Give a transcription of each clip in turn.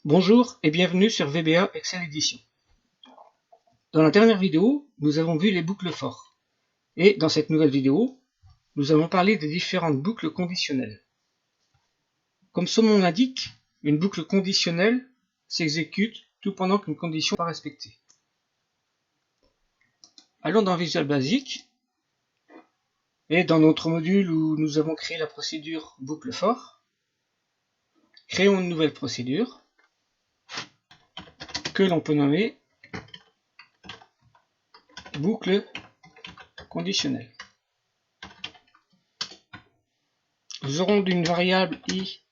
Bonjour et bienvenue sur VBA Excel Edition. Dans la dernière vidéo, nous avons vu les boucles for. Et dans cette nouvelle vidéo, nous allons parler des différentes boucles conditionnelles. Comme son nom l'indique, une boucle conditionnelle s'exécute tout pendant qu'une condition n'est pas respectée. Allons dans Visual Basic et dans notre module où nous avons créé la procédure boucle for, créons une nouvelle procédure que l'on peut nommer boucle conditionnelle. Nous aurons une variable i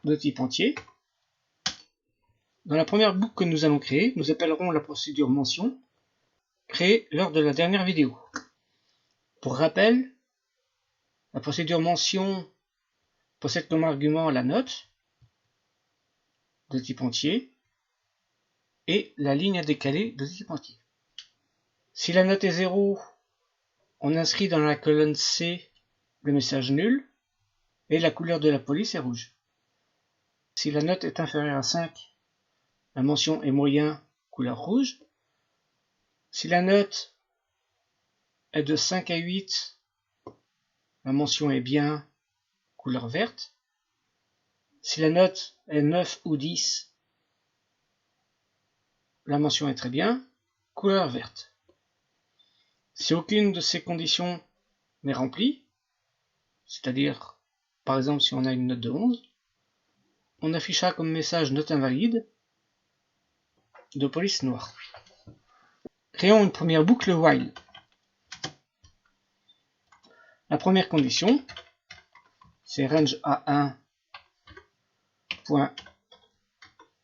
de type entier. Dans la première boucle que nous allons créer, nous appellerons la procédure mention, créée lors de la dernière vidéo. Pour rappel, la procédure mention possède comme argument la note de type entier et la ligne à décaler de type entier. Si la note est 0, on inscrit dans la colonne C le message nul et la couleur de la police est rouge. Si la note est inférieure à 5, la mention est moyen, couleur rouge. Si la note est de 5 à 8, la mention est bien, couleur verte. Si la note est 9 ou 10, la mention est très bien, couleur verte. Si aucune de ces conditions n'est remplie, c'est-à-dire, par exemple, si on a une note de 11, on affichera comme message note invalide de police noire. Créons une première boucle while. La première condition, c'est range A1 point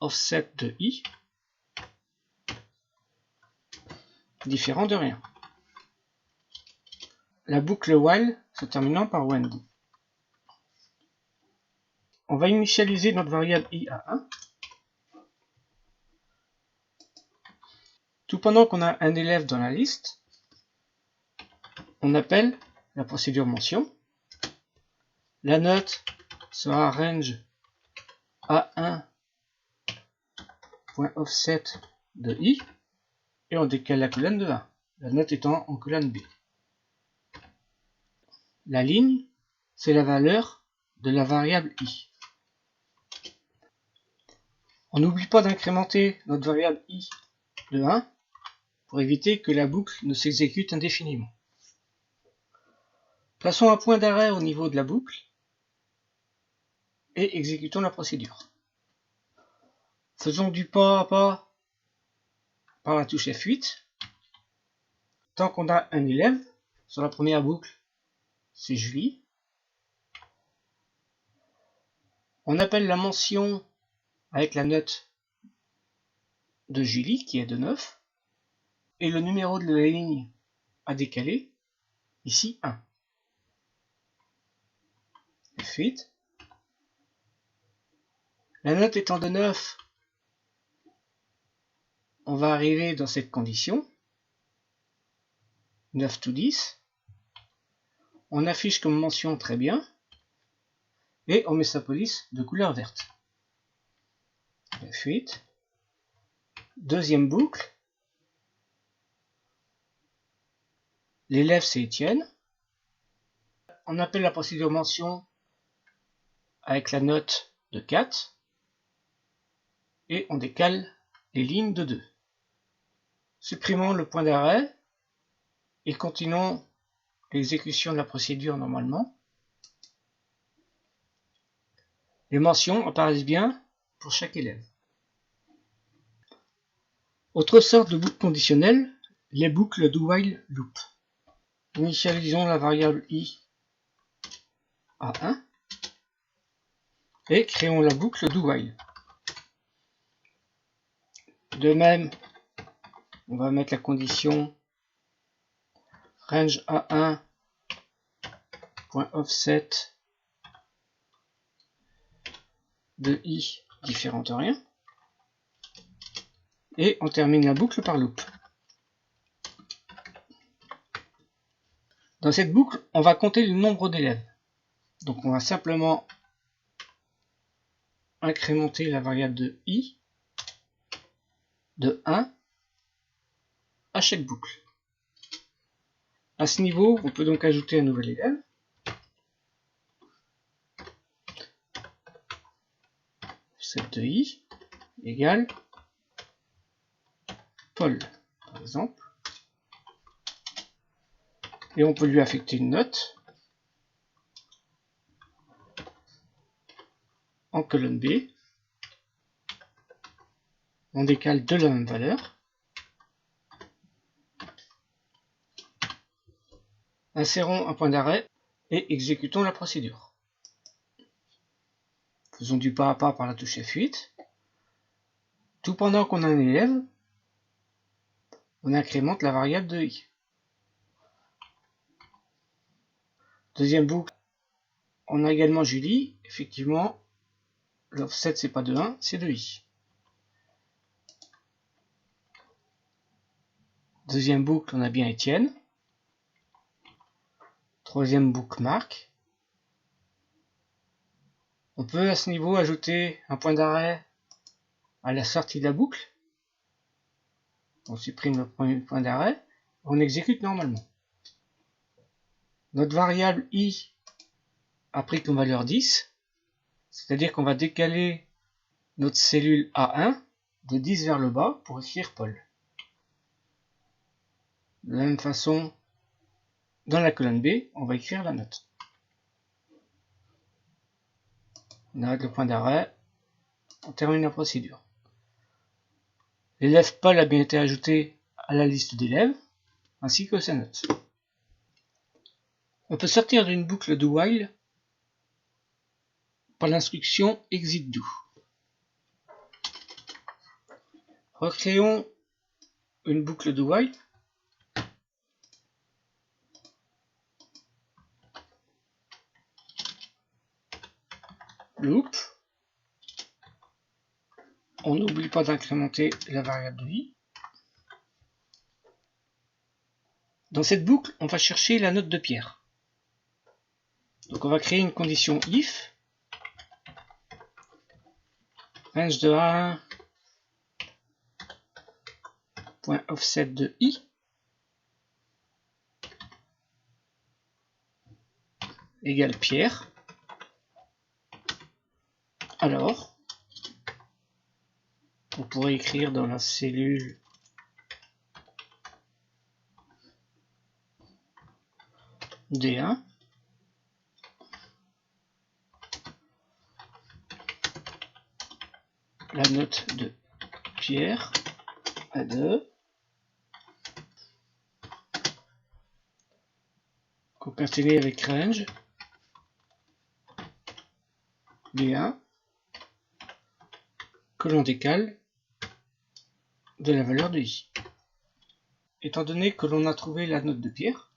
offset de i différent de rien. La boucle while se terminant par when. On va initialiser notre variable i à 1. Tout pendant qu'on a un élève dans la liste, on appelle la procédure mention. La note sera range A1.offset de i et on décale la colonne de 1, la note étant en colonne B. La ligne, c'est la valeur de la variable i. On n'oublie pas d'incrémenter notre variable i de 1 pour éviter que la boucle ne s'exécute indéfiniment. Plaçons un point d'arrêt au niveau de la boucle et exécutons la procédure. Faisons du pas à pas par la touche F8. Tant qu'on a un élève, sur la première boucle, c'est Julie. On appelle la mention avec la note de Julie, qui est de 9, et le numéro de la ligne à décaler, ici 1. F8. La note étant de 9, on va arriver dans cette condition, 9 to 10. On affiche comme mention très bien, et on met sa police de couleur verte. F8. Deuxième boucle. L'élève c'est Étienne. On appelle la procédure mention avec la note de 4 et on décale les lignes de 2. Supprimons le point d'arrêt et continuons l'exécution de la procédure normalement. Les mentions apparaissent bien pour chaque élève. Autre sorte de boucle conditionnelle, les boucles do while loop. Initialisons la variable i à 1 et créons la boucle do while. De même, on va mettre la condition range A1.offset de i différent de rien. Et on termine la boucle par loop. Dans cette boucle, on va compter le nombre d'élèves. Donc on va simplement incrémenter la variable de i de 1 à chaque boucle. À ce niveau, on peut donc ajouter un nouvel élève. Offset de i égale Paul, par exemple. Et on peut lui affecter une note en colonne B. On décale de la même valeur. Insérons un point d'arrêt et exécutons la procédure. Faisons du pas à pas par la touche F8. Tout pendant qu'on a un élève, on incrémente la variable de i. Deuxième boucle, on a également Julie. Effectivement, l'offset c'est pas de 1, c'est de i. Deuxième boucle, on a bien Étienne. Troisième boucle, Marc. On peut à ce niveau ajouter un point d'arrêt à la sortie de la boucle. On supprime le premier point d'arrêt. On exécute normalement. Notre variable i a pris comme valeur 10. C'est-à-dire qu'on va décaler notre cellule A1 de 10 vers le bas pour écrire Paul. De la même façon, dans la colonne B, on va écrire la note. On arrête le point d'arrêt, on termine la procédure. L'élève Paul a bien été ajouté à la liste d'élèves, ainsi que sa note. On peut sortir d'une boucle do while par l'instruction exit do. Recréons une boucle do while. Loop. On n'oublie pas d'incrémenter la variable de i. Dans cette boucle, on va chercher la note de Pierre. Donc on va créer une condition if range de A1 point offset de i égale Pierre. Alors, on pourrait écrire dans la cellule D1 la note de Pierre à 2 concaténé avec range D1 que l'on décale de la valeur de i. Étant donné que l'on a trouvé la note de Pierre,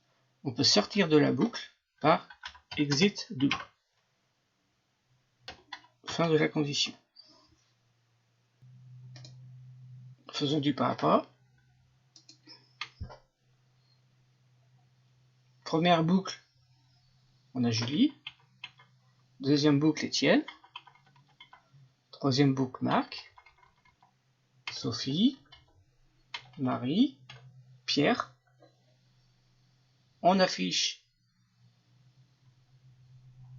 on peut sortir de la boucle par exit do. Fin de la condition. Faisons du pas à pas. Première boucle, on a Julie. Deuxième boucle, Étienne. Troisième boucle, Marc. Sophie. Marie. Pierre. On affiche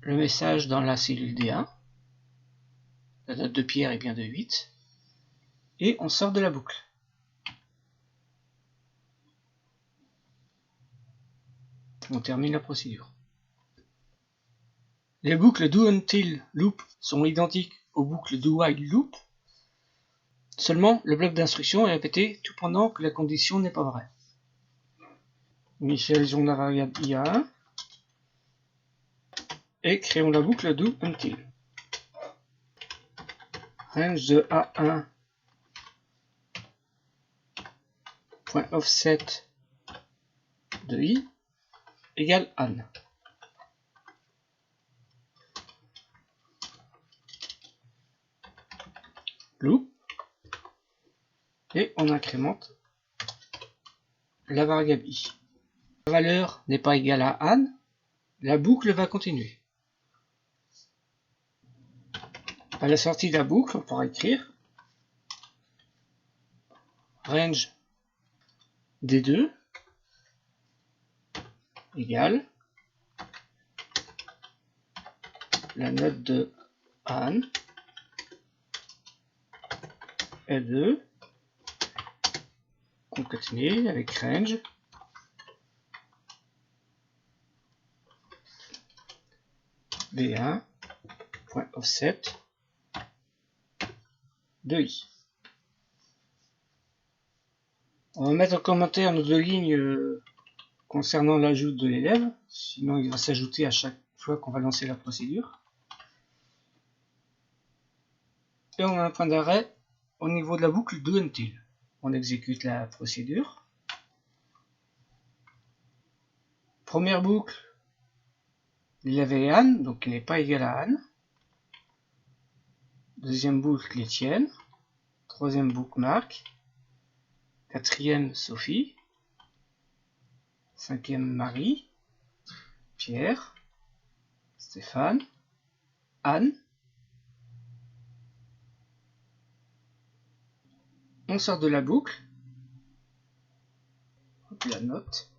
le message dans la cellule D1. La note de Pierre est bien de 8. Et on sort de la boucle. On termine la procédure. Les boucles do until loop sont identiques aux boucles do while loop. Seulement, le bloc d'instruction est répété tout pendant que la condition n'est pas vraie. Initialisons la variable IA1 et créons la boucle do until. Range de A1 point offset de i égale Anne. Loop et on incrémente la variable i. La valeur n'est pas égale à Anne, la boucle va continuer. À la sortie de la boucle, on pourra écrire range D2 égale la note de Anne est 2 concaténé avec range B1.offset de I. On va mettre en commentaire nos deux lignes concernant l'ajout de l'élève, sinon il va s'ajouter à chaque fois qu'on va lancer la procédure. Et on a un point d'arrêt au niveau de la boucle doUntil. On exécute la procédure. Première boucle, l'élève est Anne, donc il n'est pas égal à Anne. Deuxième boucle, Étienne. Troisième boucle, Marc. Quatrième, Sophie. Cinquième, Marie. Pierre. Stéphane. Anne. On sort de la boucle. La note.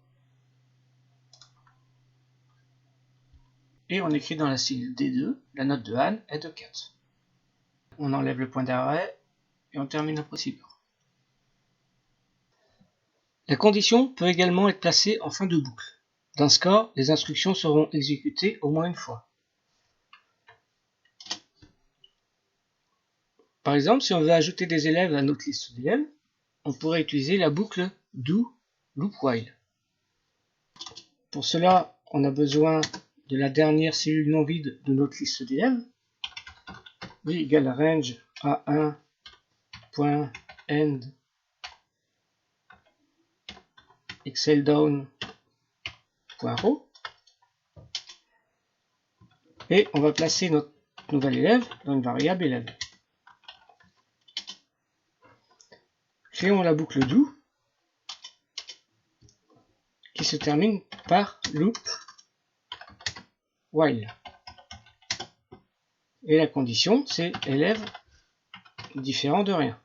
Et on écrit dans la cellule D2, la note de Anne est de 4. On enlève le point d'arrêt et on termine la procédure. La condition peut également être placée en fin de boucle. Dans ce cas, les instructions seront exécutées au moins une fois. Par exemple, si on veut ajouter des élèves à notre liste d'élèves, on pourrait utiliser la boucle do loop while. Pour cela, on a besoin de la dernière cellule non vide de notre liste d'élèves. Oui, égale range a1.end exceldown.row. Et on va placer notre nouvel élève dans une variable élève. Créons la boucle do qui se termine par loop while. Et la condition, c'est élève différent de rien.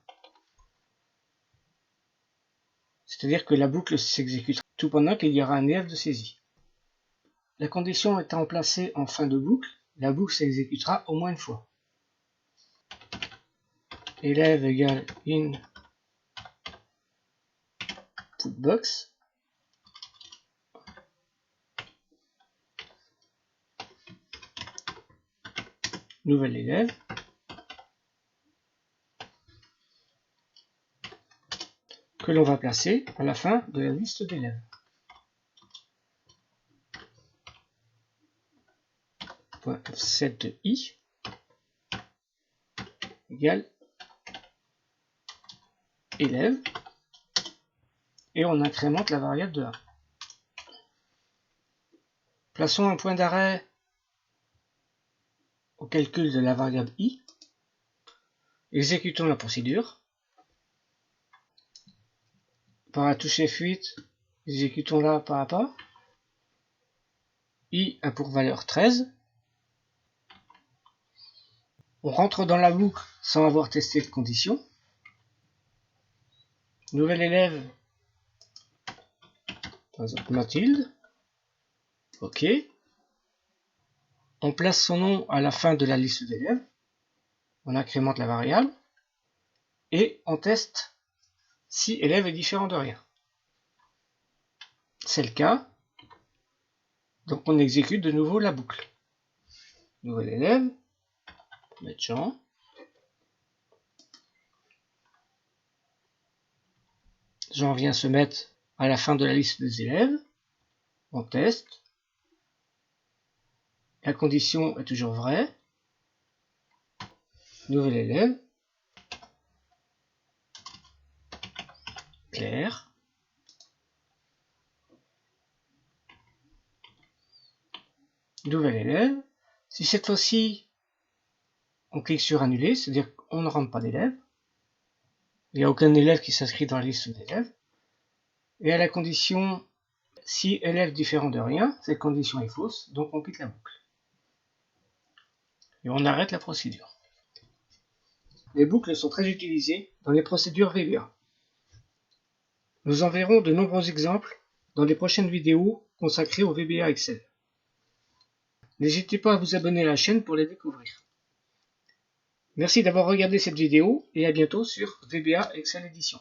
C'est-à-dire que la boucle s'exécutera tout pendant qu'il y aura un élève de saisie. La condition étant placée en fin de boucle, la boucle s'exécutera au moins une fois. Élève égale in putbox. Nouvel élève. Que l'on va placer à la fin de la liste d'élèves. .offset de I égale élève et on incrémente la variable de 1. Plaçons un point d'arrêt au calcul de la variable I. Exécutons la procédure. Par la touche F8, exécutons-la pas à pas. I a pour valeur 13. On rentre dans la boucle sans avoir testé de condition. Nouvel élève, par exemple Mathilde. OK. On place son nom à la fin de la liste d'élèves. On incrémente la variable. Et on teste si élève est différent de rien. C'est le cas. Donc on exécute de nouveau la boucle. Nouvel élève. Mettre Jean. Jean vient se mettre à la fin de la liste des élèves. On teste. La condition est toujours vraie. Nouvel élève. Claire. Nouvel élève. Si cette fois-ci on clique sur annuler, c'est-à-dire qu'on ne rentre pas d'élève, il n'y a aucun élève qui s'inscrit dans la liste d'élèves, et à la condition si élève différent de rien, cette condition est fausse, donc on quitte la boucle. Et on arrête la procédure. les boucles sont très utilisées dans les procédures VBA. Nous en verrons de nombreux exemples dans les prochaines vidéos consacrées au VBA Excel. N'hésitez pas à vous abonner à la chaîne pour les découvrir. Merci d'avoir regardé cette vidéo et à bientôt sur VBA Excel Edition.